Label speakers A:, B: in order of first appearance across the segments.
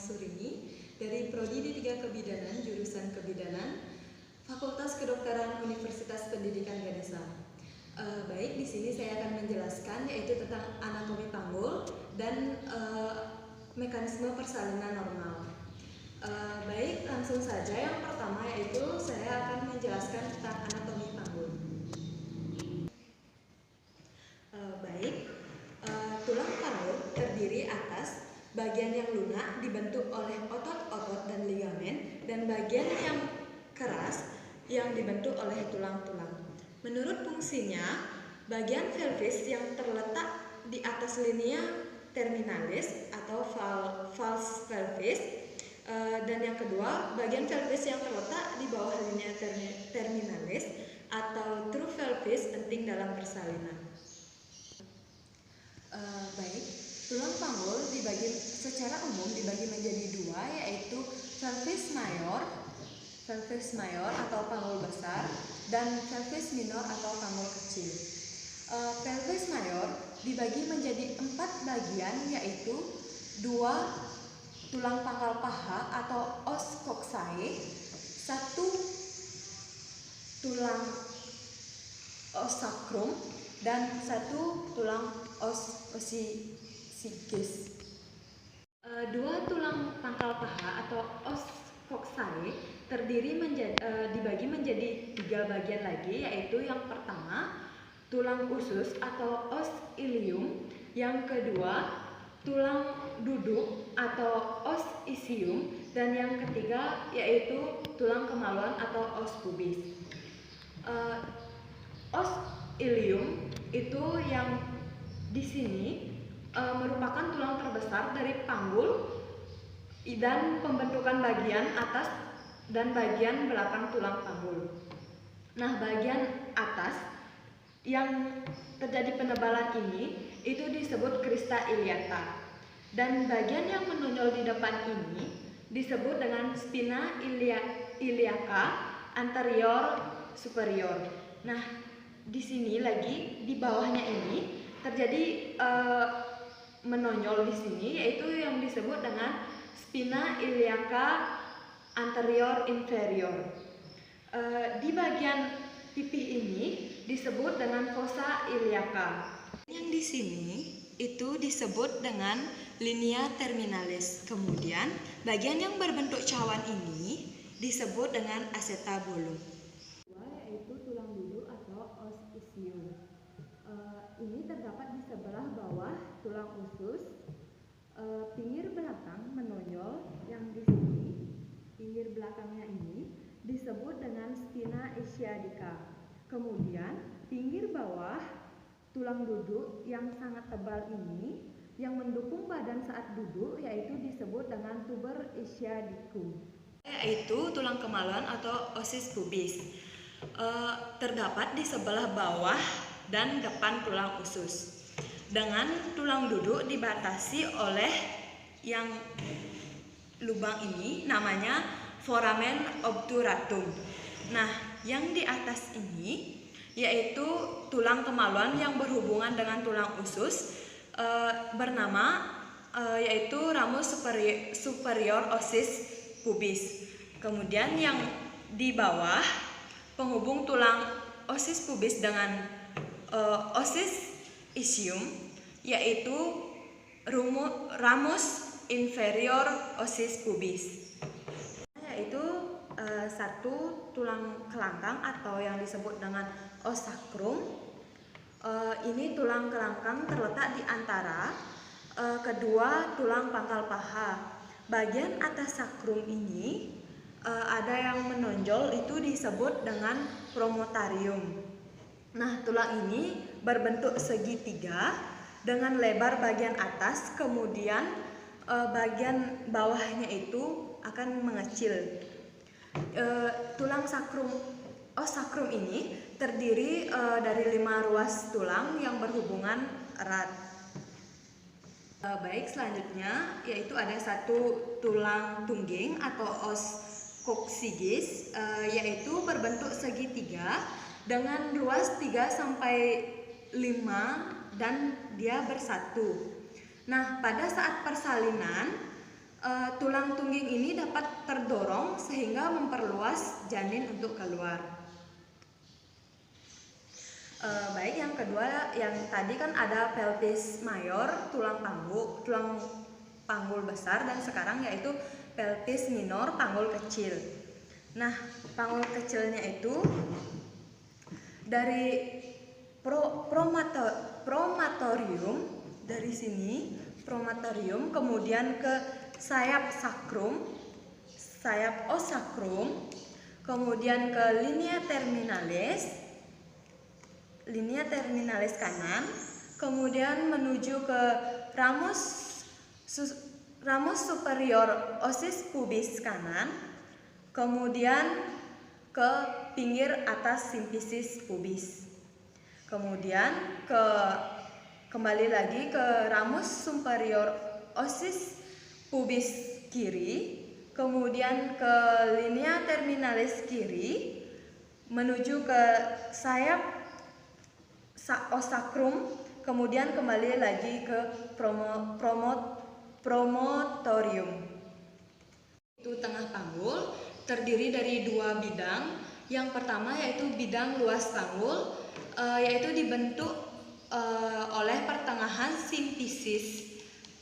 A: Surini dari Prodi D3 Kebidanan, jurusan Kebidanan, Fakultas Kedokteran Universitas Pendidikan Ganesha. Baik, di sini saya akan menjelaskan yaitu tentang anatomi panggul dan mekanisme persalinan normal. Baik, langsung saja. Yang pertama yaitu saya akan menjelaskan tentang anatomi panggul. Tulang panggul terdiri atas bagian yang lunak dibentuk oleh otot-otot dan ligamen, dan bagian yang keras yang dibentuk oleh tulang-tulang. Menurut fungsinya, bagian pelvis yang terletak di atas linea terminalis atau falx pelvis, dan yang kedua, bagian pelvis yang terletak di bawah linea terminalis atau true pelvis penting dalam persalinan. Baik, tulang panggul secara umum dibagi menjadi dua, yaitu pelvis mayor atau panggul besar dan pelvis minor atau panggul kecil. Pelvis mayor dibagi menjadi 4 bagian, yaitu 2 tulang pangkal paha atau os coxae, 1 tulang os sacrum, dan 1 tulang os ossificus. 2 tulang pangkal paha atau os coxae dibagi menjadi 3 bagian lagi, yaitu yang pertama tulang usus atau os ilium, yang kedua tulang duduk atau os ischium, dan yang ketiga yaitu tulang kemaluan atau os pubis. Os ilium itu yang di sini merupakan tulang terbesar dari panggul dan pembentukan bagian atas dan bagian belakang tulang panggul. Nah, bagian atas yang terjadi penebalan ini itu disebut crista iliaca, dan bagian yang menonjol di depan ini disebut dengan spina iliaca anterior superior. Nah, di sini lagi di bawahnya ini terjadi menonjol di sini, yaitu yang disebut dengan spina iliaca anterior inferior. Di bagian pipih ini disebut dengan fossa iliaca. Yang di sini itu disebut dengan linea terminalis. Kemudian bagian yang berbentuk cawan ini disebut dengan acetabulum. Yaitu tulang duduk atau os ischium. Ini terdapat di sebelah bawah tulang usus. Pinggir belakang menonjol yang di sini, pinggir belakangnya ini disebut dengan spina ischiadica. Kemudian pinggir bawah tulang duduk yang sangat tebal ini yang mendukung badan saat duduk yaitu disebut dengan tuber ischiadicum. Yaitu tulang kemaluan atau osis pubis. Terdapat di sebelah bawah dan depan tulang usus. Dengan tulang duduk dibatasi oleh yang lubang ini namanya foramen obturatum. Nah, yang di atas ini yaitu tulang kemaluan yang berhubungan dengan tulang usus bernama yaitu ramus superior osis pubis. Kemudian yang di bawah penghubung tulang osis pubis dengan osis ischium yaitu ramus inferior osis pubis, yaitu 1 tulang kelangkang atau yang disebut dengan os sacrum. Ini tulang kelangkang terletak di antara kedua tulang pangkal paha. Bagian atas sacrum ini ada yang menonjol, itu disebut dengan promotarium. Nah, tulang ini berbentuk segitiga dengan lebar bagian atas, kemudian bagian bawahnya itu akan mengecil. Tulang os sacrum ini terdiri dari 5 ruas tulang yang berhubungan erat. Baik, selanjutnya yaitu ada 1 tulang tungging atau os coccygeus, yaitu berbentuk segitiga dengan ruas 3-5 dan dia bersatu. Nah, pada saat persalinan tulang tungging ini dapat terdorong sehingga memperluas janin untuk keluar. Baik, yang kedua, yang tadi kan ada pelvis mayor, tulang panggul besar, dan sekarang yaitu pelvis minor, panggul kecil. Nah, panggul kecilnya itu dari promatorium, dari sini promatorium, kemudian ke sayap osakrum, kemudian ke linea terminalis kanan, kemudian menuju ke ramus superior osis pubis kanan, kemudian ke pinggir atas simfisis pubis, kemudian kembali lagi ke ramus superior osis pubis kiri, kemudian ke linea terminalis kiri, menuju ke sayap osakrum, kemudian kembali lagi ke promotorium. Itu tengah panggul terdiri dari dua bidang. Yang pertama yaitu bidang luas panggul, yaitu dibentuk oleh pertengahan simfisis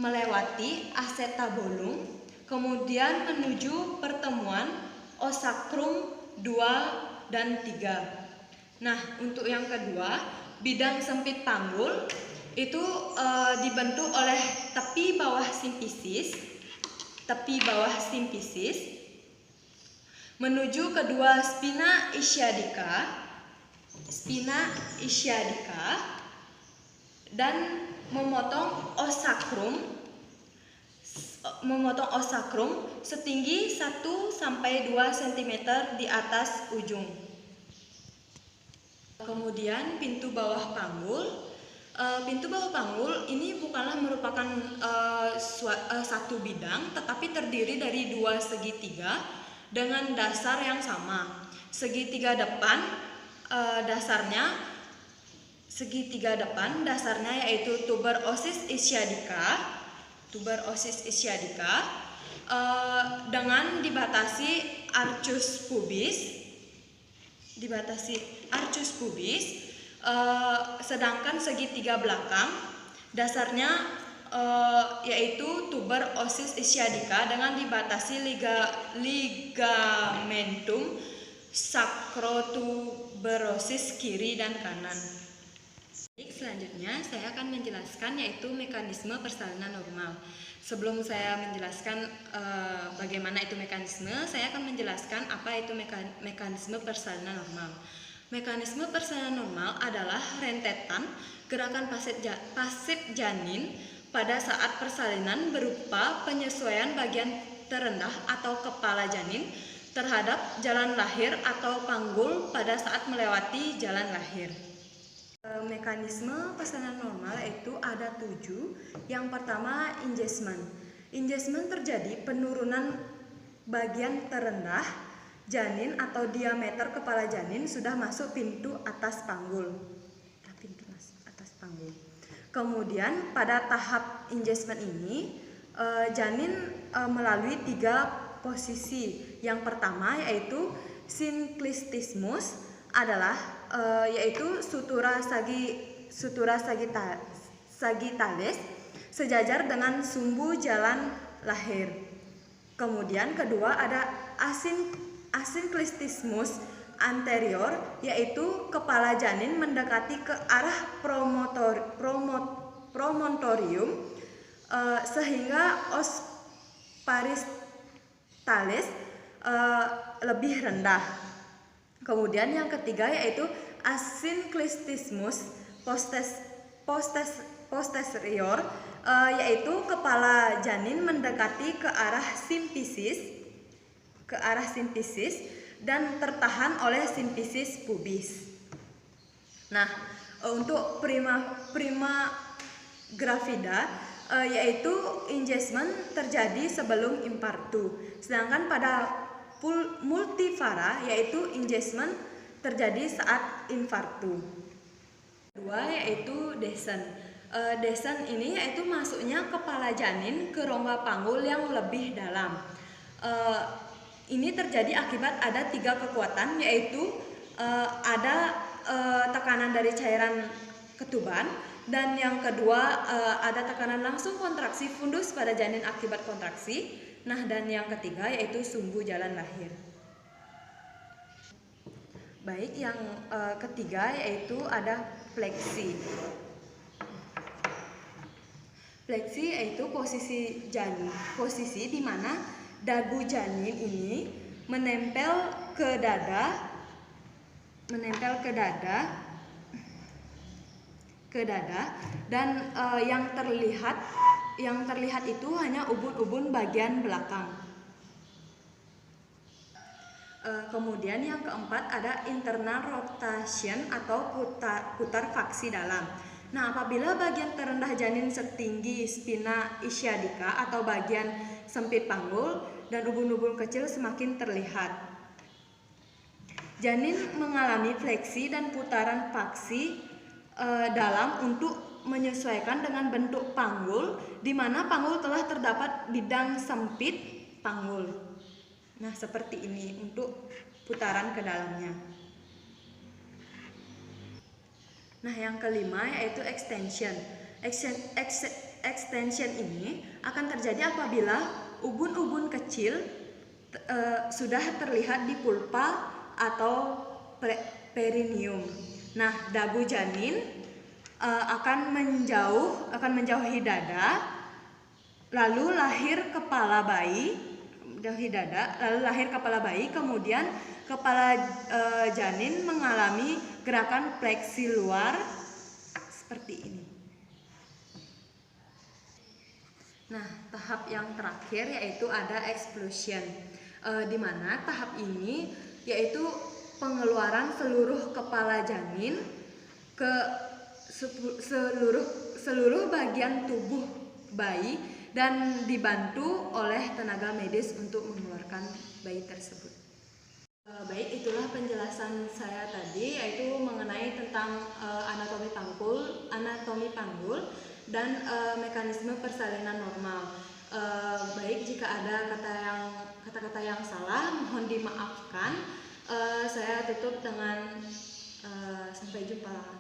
A: melewati acetabulum, kemudian menuju pertemuan osakrum 2 dan 3. Nah, untuk yang kedua, bidang sempit panggul itu dibentuk oleh tepi bawah simfisis menuju kedua spina ischiadica dan memotong osakrum setinggi 1-2 cm di atas ujung. Kemudian pintu bawah panggul. Pintu bawah panggul ini bukanlah merupakan satu bidang, tetapi terdiri dari dua segitiga dengan dasar yang sama. Segitiga depan dasarnya yaitu tuberosis ischiadica dengan dibatasi arcus pubis, sedangkan segitiga belakang dasarnya yaitu tuberosis ischiadica dengan dibatasi ligamentum sacrotuberosis kiri dan kanan. Selanjutnya saya akan menjelaskan yaitu mekanisme persalinan normal. Sebelum saya menjelaskan bagaimana itu mekanisme, saya akan menjelaskan apa itu mekanisme persalinan normal. Mekanisme persalinan normal adalah rentetan gerakan pasif janin pada saat persalinan berupa penyesuaian bagian terendah atau kepala janin terhadap jalan lahir atau panggul pada saat melewati jalan lahir. Mekanisme persalinan normal itu ada 7. Yang pertama, engagement. Engagement terjadi penurunan bagian terendah janin atau diameter kepala janin sudah masuk pintu atas panggul. Kemudian pada tahap engagement ini janin melalui 3 posisi. Yang pertama yaitu synclistismus adalah yaitu sutura sagittalis sejajar dengan sumbu jalan lahir. Kemudian kedua ada asynclistismus anterior, yaitu kepala janin mendekati ke arah promontorium sehingga os pariestalis lebih rendah. Kemudian yang ketiga yaitu asynclistismus posterior, yaitu kepala janin mendekati ke arah simfisis dan tertahan oleh simfisis pubis. Nah, untuk prima gravida yaitu engagement terjadi sebelum infartu. Sedangkan pada multifara yaitu engagement terjadi saat infartu. Kedua yaitu descent. Descent ini yaitu masuknya kepala janin ke rongga panggul yang lebih dalam. Ini terjadi akibat ada 3 kekuatan, yaitu ada tekanan dari cairan ketuban, dan yang kedua ada tekanan langsung kontraksi fundus pada janin akibat kontraksi. Nah, dan yang ketiga yaitu sumbu jalan lahir. Baik, yang ketiga yaitu ada fleksi. Fleksi yaitu posisi janin, posisi di mana dagu janin ini menempel ke dada, dan yang terlihat itu hanya ubun-ubun bagian belakang. Kemudian yang keempat ada internal rotation atau putar faksi dalam. Nah, apabila bagian terendah janin setinggi spina ischiadica atau bagian sempit panggul dan ubun-ubun kecil semakin terlihat. Janin mengalami fleksi dan putaran faksi dalam untuk menyesuaikan dengan bentuk panggul, di mana panggul telah terdapat bidang sempit panggul. Nah, seperti ini untuk putaran ke dalamnya. Nah, yang kelima yaitu extension. Extension ini akan terjadi apabila ubun-ubun kecil sudah terlihat di pulpa atau perineum. Nah, dagu janin akan menjauhi dada, lalu lahir kepala bayi, kemudian kepala janin mengalami gerakan fleksi luar seperti ini. Nah, tahap yang terakhir yaitu ada explosion, di mana tahap ini yaitu pengeluaran seluruh kepala janin ke seluruh bagian tubuh bayi dan dibantu oleh tenaga medis untuk mengeluarkan bayi tersebut. Baik, itulah penjelasan saya tadi, yaitu mengenai tentang anatomi panggul dan mekanisme persalinan normal. Baik, jika ada kata-kata yang salah mohon dimaafkan. Saya tutup dengan sampai jumpa.